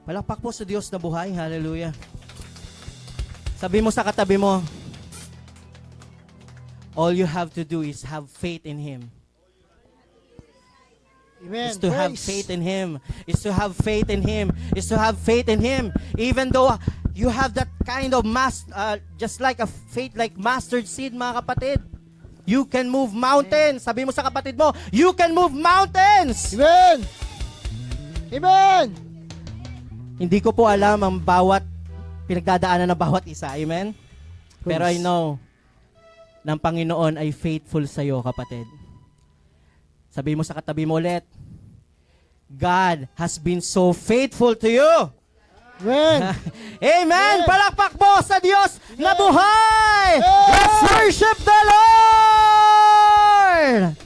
Palakpak po sa Diyos na buhay. Hallelujah. Sabi mo sa katabi mo, all you have to do is have faith in Him. Amen. Is to have faith in Him. Is to have faith in Him. Is to have faith in Him. Even though you have that kind of just like a faith like mustard seed, mga kapatid. You can move mountains. Sabi mo sa kapatid mo, you can move mountains. Amen. Amen. Hindi ko po alam ang bawat pinagdadaanan ng bawat isa. Amen? Pero I know ng Panginoon ay faithful sa iyo, kapatid. Sabi mo sa katabi mo ulit, God has been so faithful to you. Amen. Amen! Yes. Palakpak mo sa Diyos na buhay! Yes. Let's worship the Lord!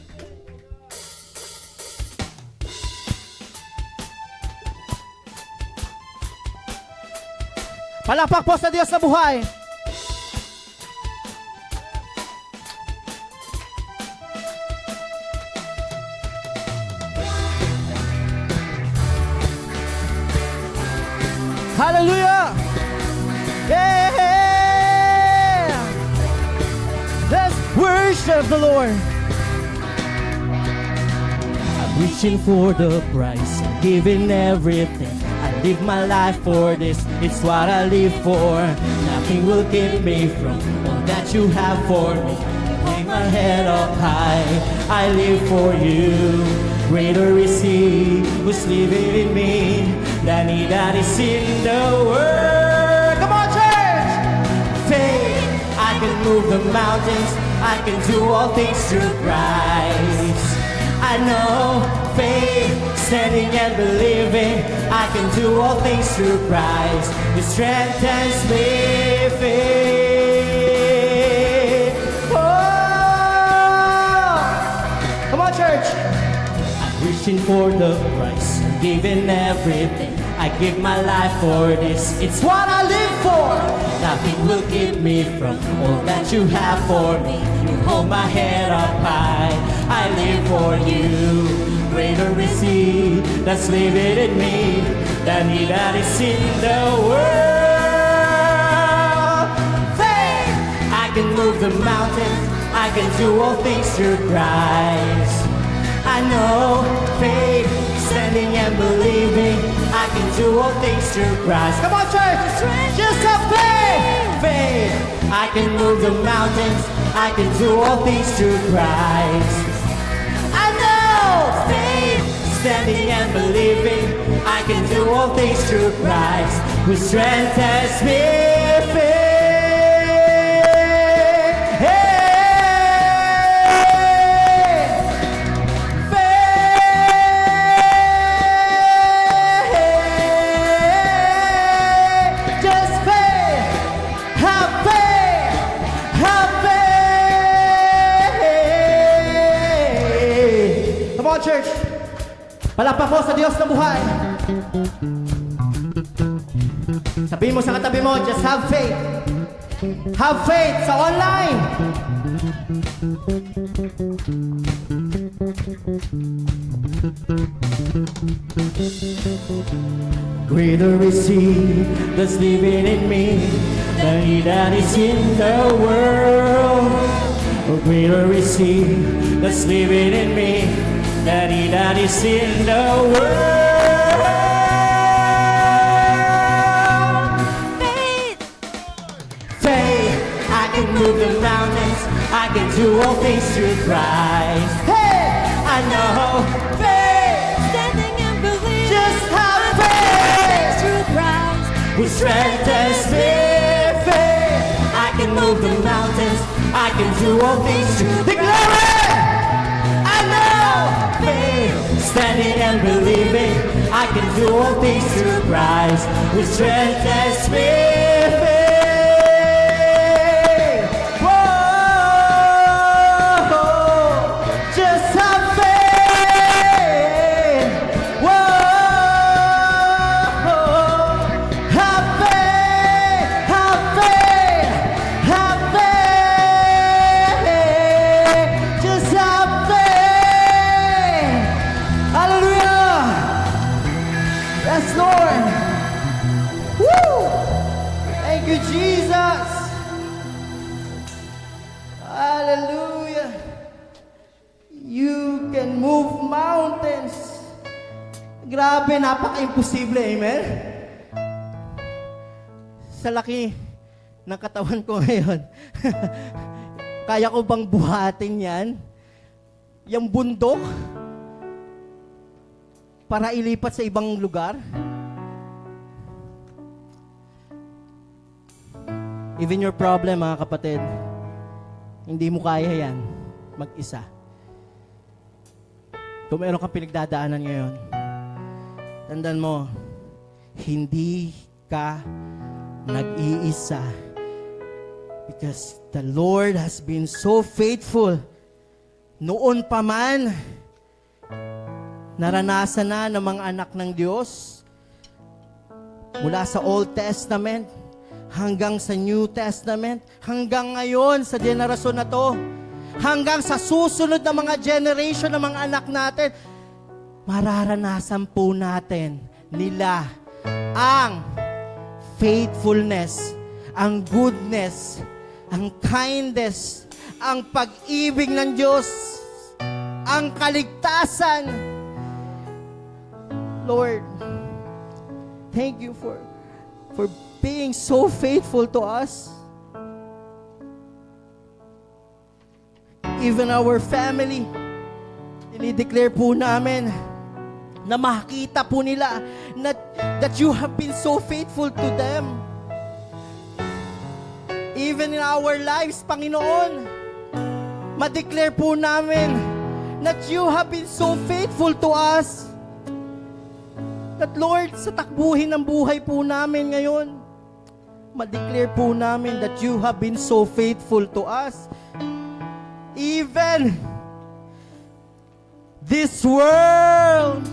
Palakpak po sa Diyos na buhay! Hallelujah! Yeah! Let's worship the Lord. I'm reaching for the prize, giving everything. I live my life for this, it's what I live for. Nothing will keep me from all that you have for me. Lay my head up high, I live for you. Greater is He who's living in me than He that is in the world. Come on, church! Faith, I can move the mountains, I can do all things through Christ. I know faith, standing and believing, I can do all things through Christ. He strengthens me, faith. Oh! Come on, church! Reaching for the prize, giving everything. I give my life for this, it's what I live for. Nothing will keep me from all that you have for me. You hold my head up high, I live for you. Greater is He that's living in me than He that is in the world. Faith, I can move the mountains, I can do all things through Christ. I know faith, standing and believing, I can do all things through Christ. Come on, church! Just have faith! Faith, I can move the mountains, I can do all things through Christ. I know faith, standing and believing, I can do all things through Christ, who strengthens me. Faith. Church, palakpak po sa Diyos na buhay. Sabihin mo sa katabi mo, just have faith. Have faith sa online. Greater is He that's living in me than He that is in the world. Greater is He that's living in me than He that is in the world. Faith, faith, I can move the mountains, I can do all things through Christ. Hey, I know faith, Standing and believing, just have faith through Christ. who strengthens me. Faith, I can move the mountains, I can do all things through Christ. Standing and believing, I can do all things through Christ, who strengthens me. Faith. Whoa, just have faith. Whoa, have faith, have faith, have faith. Just have faith. Hallelujah! Yes, Lord! Woo! Thank you, Jesus! Hallelujah! You can move mountains. Grabe, napaka-imposible, amen? Sa laki ng katawan ko ngayon, kaya ko bang buhatin yan? Yung bundok? Para ilipat sa ibang lugar? Even your problem, mga kapatid, hindi mo kaya yan mag-isa. Kung meron kang pinagdadaanan ngayon, tandaan mo, hindi ka nag-iisa. Because the Lord has been so faithful. Noon pa man, naranasan na ng mga anak ng Diyos, mula sa Old Testament, hanggang sa New Testament, hanggang ngayon sa generasyon na to, hanggang sa susunod na mga generation ng mga anak natin, mararanasan po natin nila ang faithfulness, ang goodness, ang kindness, ang pag-ibig ng Diyos, ang kaligtasan. Lord, thank you for being so faithful to us. Even our family, dinideclare po namin na makita po nila that you have been so faithful to them. Even in our lives, Panginoon, ma-declare po namin that you have been so faithful to us. That Lord, sa takbuhin ng buhay po namin ngayon, ma-declare po namin that you have been so faithful to us. Even this world,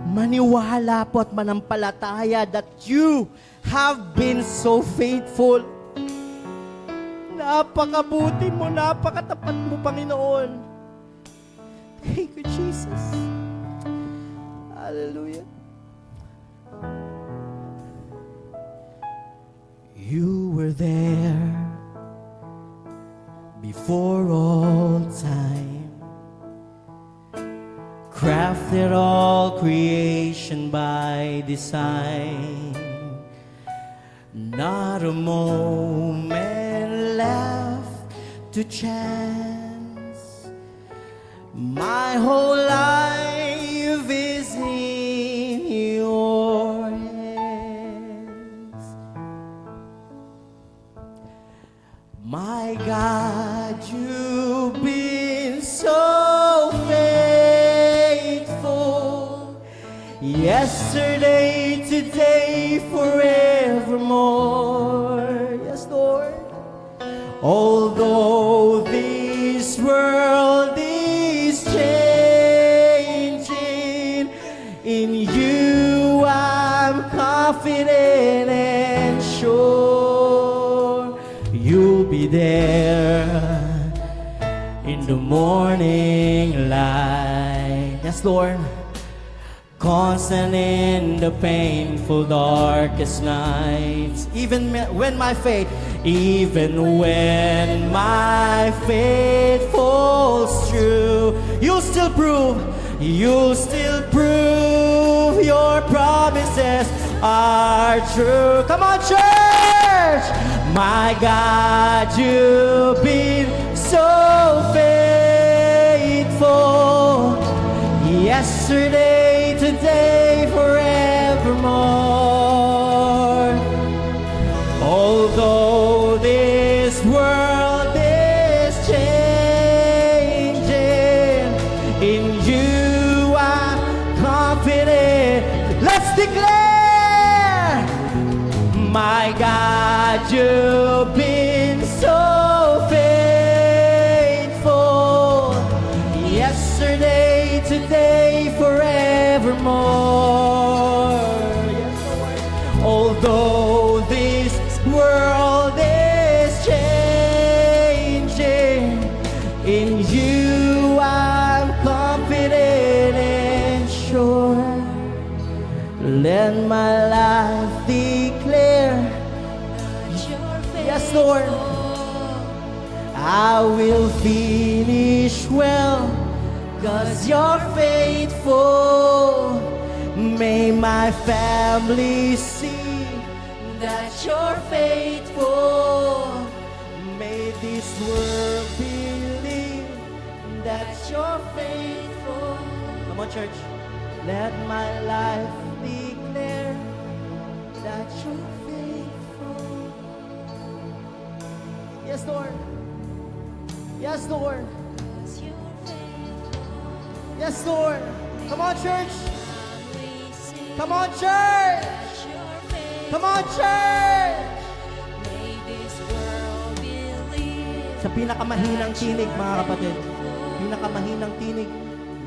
maniwala po at manampalataya that you have been so faithful. Napakabuti mo, napakatapat mo, Panginoon. Thank you, Jesus. Hallelujah. You were there before all time, crafted all creation by design. Not a moment left to chance. My whole life is in your hands. My God, you've been so faithful. Yesterday, today, forevermore. Yes, Lord. Although this world is changing, in you I'm confident and sure you'll be there in the morning light. Yes, Lord. Constant in the painful darkest nights. Even when my faith falls through, you'll still prove your promises are true. Come on, church! My God, you've been so faithful. Yesterday, today, forevermore. Although this world is changing, in you I'm confident. Let's declare, my God, you've been so faithful. Yesterday, today, forevermore. Yes, Lord. Although this world is changing, in you I'm confident and sure Let my life declare, yes, Lord, I will finish well, 'cause you're faithful. May my family see that you're faithful. May this world believe that you're faithful. Come on, church. Let my life declare that you're faithful. Yes, Lord. Yes, Lord. Yes, Lord. Come on, church. Come on, church. Come on, church. Sa pinakamahinang tinig, mga kapatid. Pinakamahinang tinig.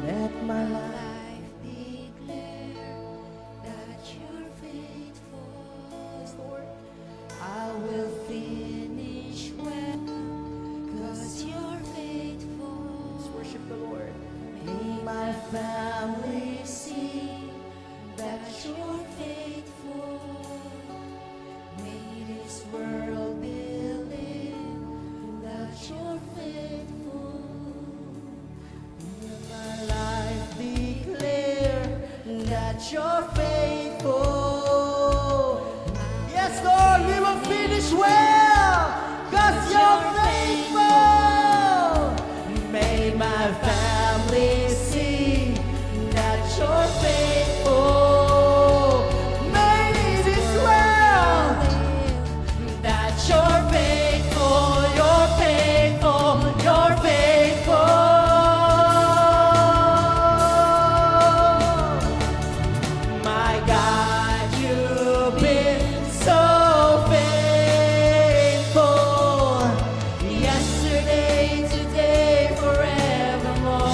Let my life declare that you're faithful. Yes, Lord. I will finish well, 'cause you're faithful. Let's worship the Lord. May my family see that you're faithful. May this world believe that you're faithful. May my life declare that you're faithful. Yes, Lord, we will finish well, 'cause you're faithful. May my family see that you're faithful. May this world that you're faithful, you're faithful, you're faithful. My God, you've been so faithful. Yesterday, today, forevermore.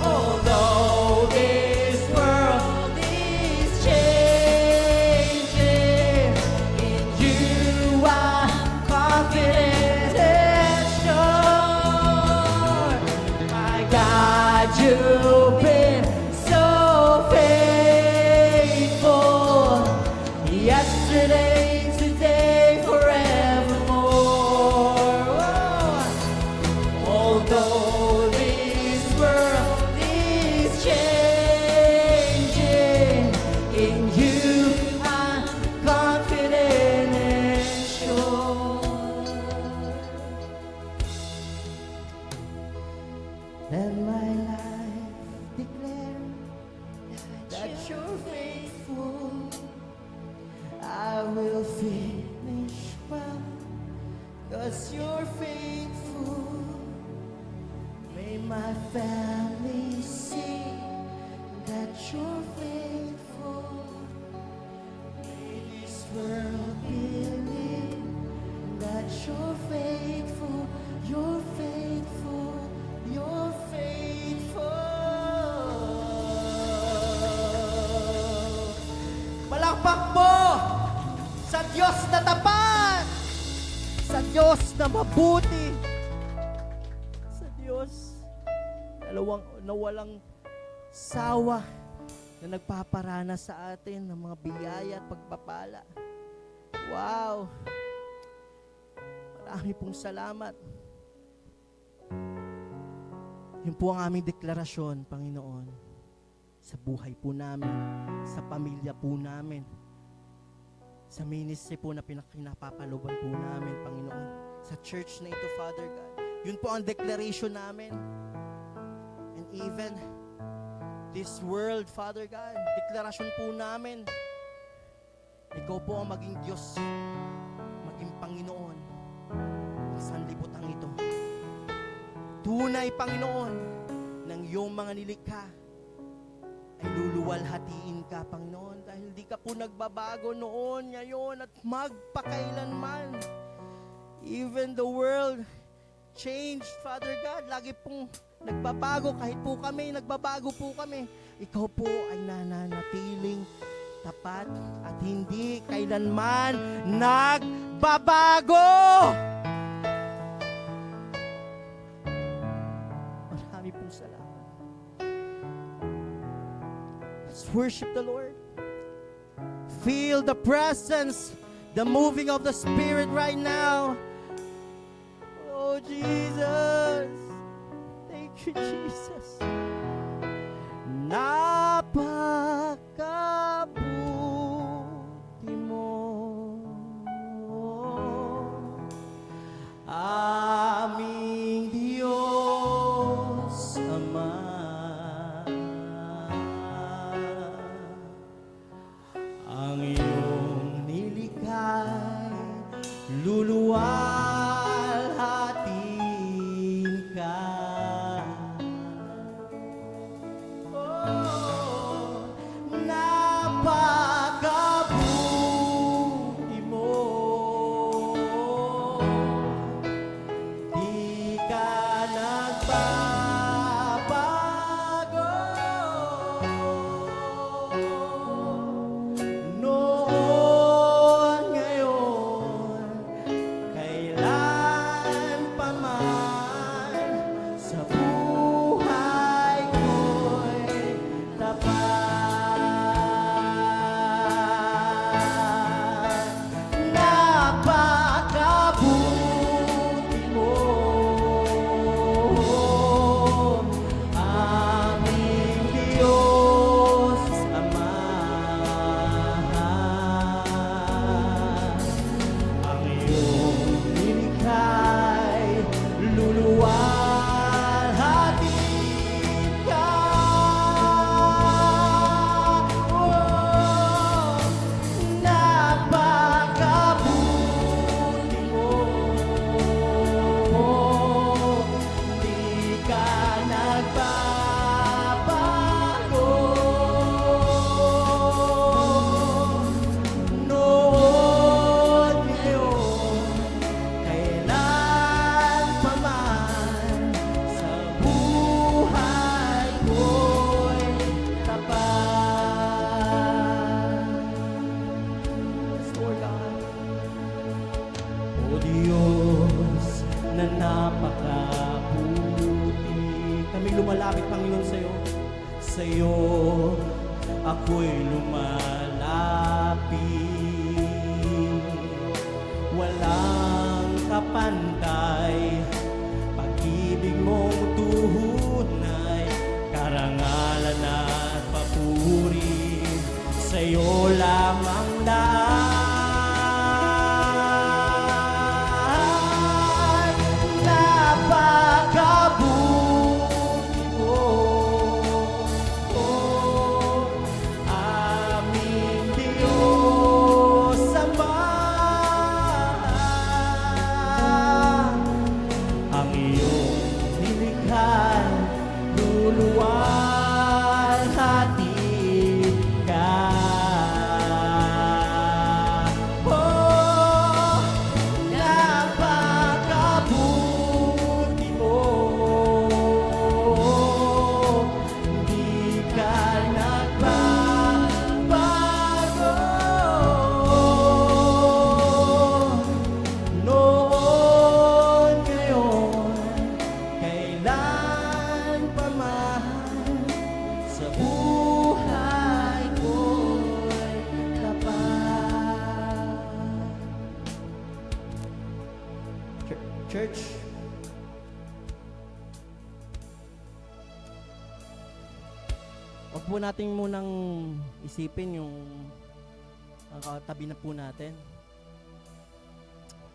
Although this world is changing, in you I'm confident and sure. My God, you've been so faithful. Yesterday, today, forevermore. Although this world is changing, in you I'm confident and sure. Let my life declare that you're faithful. I will finish well, 'cause you're faithful. May my family see that you're faithful. May this world believe that you're faithful. You're faithful. You're faithful. Palakpak mo sa Diyos na tapat, sa Diyos na mabuti, sa Diyos na walang sawa, na nagpaparana sa atin ng mga biyaya at pagpapala. Wow! Marami pong salamat. Yun po ang aming deklarasyon, Panginoon, sa buhay po namin, sa pamilya po namin, sa ministry po na pinapapaloban po namin, Panginoon, sa church na ito, Father God. Yun po ang declaration namin. And even this world, Father God, deklarasyon po namin, Ikaw po ang maging Diyos, maging Panginoon ng sanlibutan ito. Tunay, Panginoon, ng iyong mga nilikha ay luluwalhatiin ka, Panginoon, dahil di ka po nagbabago noon, ngayon, at magpakailanman. Even the world changed, Father God. Lagi pong nagbabago, kahit po kami, nagbabago po kami. Ikaw po ay nananatiling tapat at hindi kailanman nagbabago. Marami pong salamat. Let's worship the Lord. Feel the presence, the moving of the Spirit right now. Oh, Jesus. Thank you, Jesus. Napakabuti mo, aming Diyos Ama. Ang iyong nilikhay, luluwalhatin ka. Oh, napakabuti mo, di ka nagbabago. Noon, ngayon, kailan pa man, sa buhay ko'y tapat. Napakabuti mo, aming Diyos Ama. Ang iyong nilikhay, luluwalhatin ka. Oh, napakabuti mo, di ka nagbabago. Noon, ngayon, kailan pa man, sa buhay ko'y tapat. Yes, Lord God. O Diyos na napakabuti, kami lumalapit, Panginoon, sa'yo. Sa'yo ako'y lumalapit. Walang kapantay, pag-ibig mong tunay, karangalan at papuri, sa'yo lamang dahil napakabuti mo, aming Diyos Ama. Ang iyong nilikhay, luluwalhatin ka. Oh, napakabuti mo, di ka nagbabago. Noon, ngayon, kailan pa man, sa buhay ko'y tapat. Church, huwag po natin munang isipin yung katabi na po natin.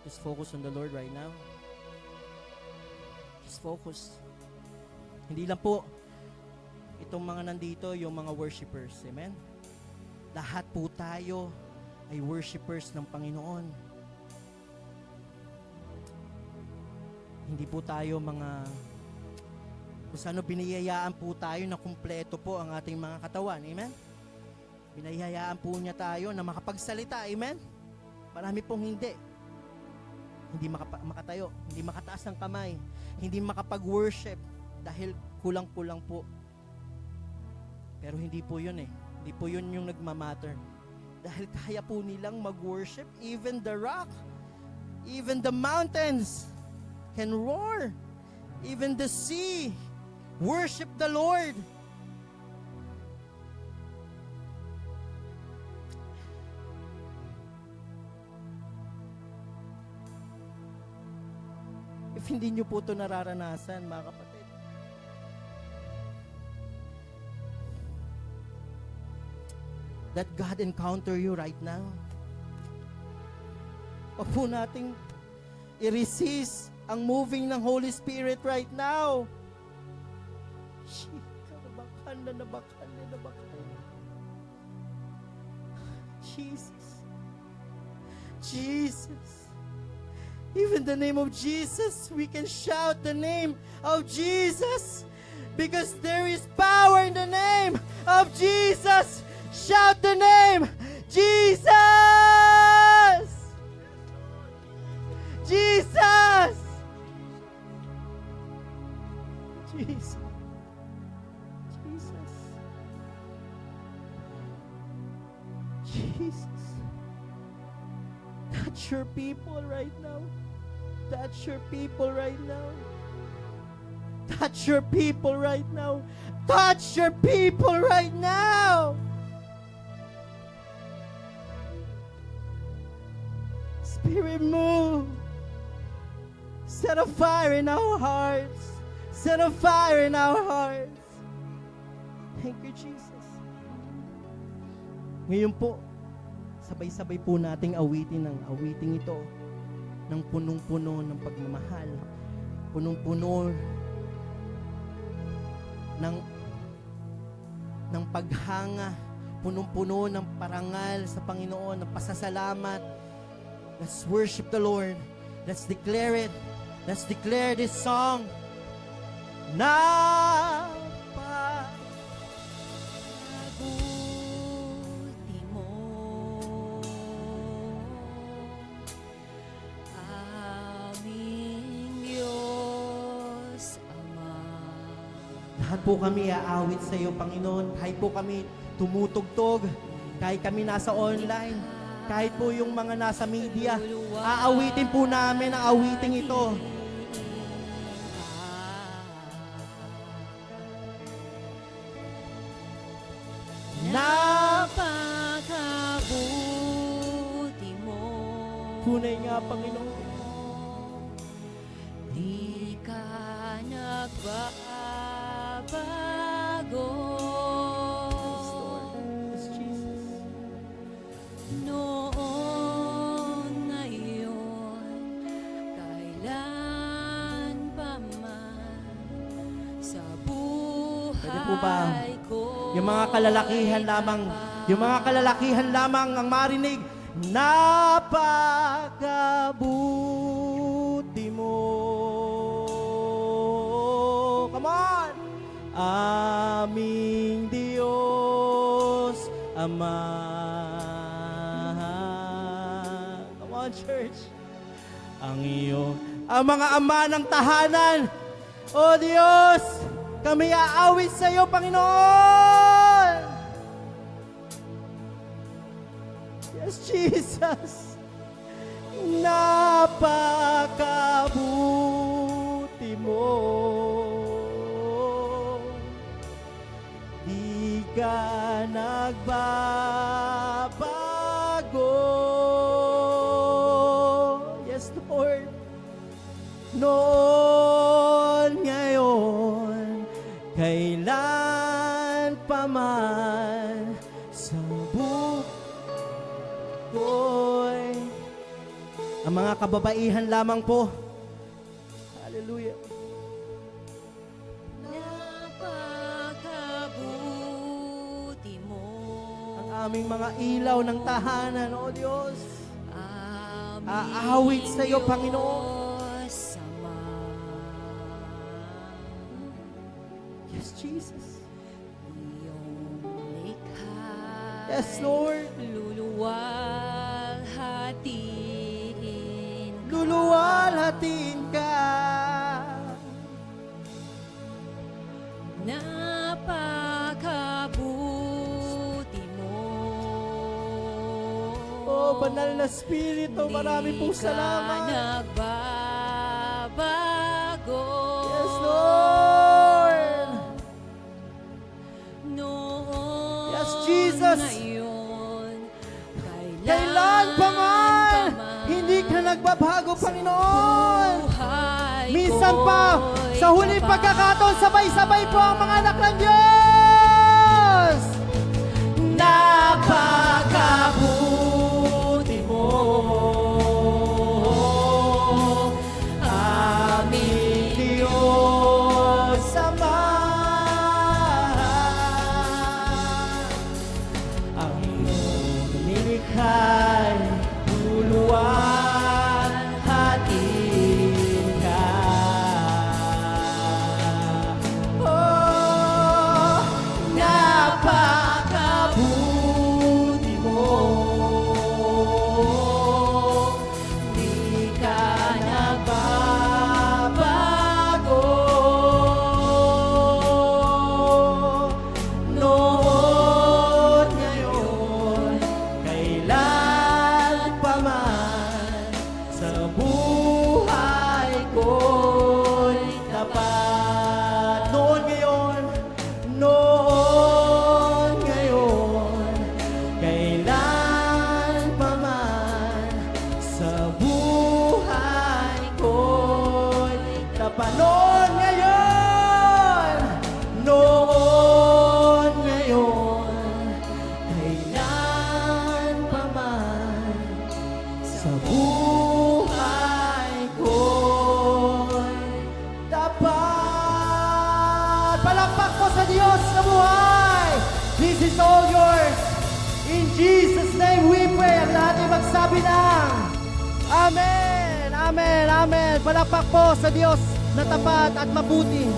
Just focus on the Lord right now. Just focus. Hindi lang po itong mga nandito, yung mga worshipers. Amen? Lahat po tayo ay worshipers ng Panginoon. Hindi po tayo mga kung saan biniyayaan po tayo na kumpleto po ang ating mga katawan. Amen? Biniyayaan po niya tayo na makapagsalita. Amen? Marami pong hindi. Hindi makatayo, hindi makataas ng kamay, hindi makapag-worship dahil kulang-kulang po. Pero hindi po yun eh. Hindi po yun yung nagmamatter. Dahil kaya po nilang mag-worship, even the rock, even the mountains can roar, even the sea worship the Lord. if hindi nyo po ito nararanasan, mga kapatid? That God encounter you right now. Huwag po nating i-resist ang moving ng Holy Spirit right now. Nabakan. Jesus. Even the name of Jesus, we can shout the name of Jesus because there is power in the name of Jesus. Shout the name, Jesus! Jesus! Jesus. Jesus. Jesus. Touch your people right now. Touch your people right now. Touch your people right now. Touch your people right now. Spirit, move. Set a fire in our hearts. Set a fire in our hearts. Thank you, Jesus. Ngayon po, sabay-sabay po nating awitin ang awiting ito ng punong-puno ng pagmamahal, punong-puno ng paghanga, punong-puno ng parangal sa Panginoon, ng pasasalamat. Let's worship the Lord. Let's declare it. Let's declare this song. Mabuti mo, aming Diyos Ama. Lahat po kami aawit sa iyo, Panginoon. Kahit po kami tumutugtog, kahit kami nasa online, kahit po yung mga nasa media, aawitin po namin ang awiting ito. Napakabuti mo, Tunay nga, Panginoon. di ka nagbabago. Yes, Jesus. Noon, ngayon, kailan pa man sa buhay Pwede po ba? ko. Yung mga kalalakihan lamang ang marinig, napakabuti mo. Come on! Aming Diyos Ama. Come on, church. Ang mga ama ng tahanan, O Diyos, kami aawit sa iyo, Panginoon. Yes, Jesus. Napakabuti mo. Di ka nagbabago. Yes, Lord. Noon, ngayon, kailan pa man sa buhay. Ang mga kababaihan lamang po. Hallelujah. Napakabuti mo, Ang aming mga ilaw ng tahanan, O Diyos. aming Aawit sa iyo, Panginoon. Diyos Ama. Yes, Jesus. Iyong likha, Yes, Lord. luluwalhatiin ka. Luluwalhatiin ka. Napakabuti mo. Oh, banal na Espiritu, marami pong salamat. Di ka nagbabago. Yes, Lord. Noon, Yes, Jesus. ngayon, Kailan pa man, hindi ka nagbabago, Panginoon. buhay Minsan pa, ko'y sa huling tapat. pagkakataon, sabay-sabay po ang mga anak ng Diyos! Napakabuti mo, aming Diyos Ama. Ang iyong nilikha'y luluwalhatiin ka. Oh, napakabuti mo, di ka nagbabago. Noon, ngayon, kailan pa man, sa buhay ko'y tapat. Noon, ngayon, kailan pa man, sa buhay ko'y tapat. Noon, ngayon, kailan pa man, sa buhay ko'y tapat. Palakpak po sa Diyos na buhay. This is all yours. In Jesus' name we pray. Ang lahat ay magsabi ng Amen, Amen, Amen. Palakpak po sa Diyos na tapat at mabuti.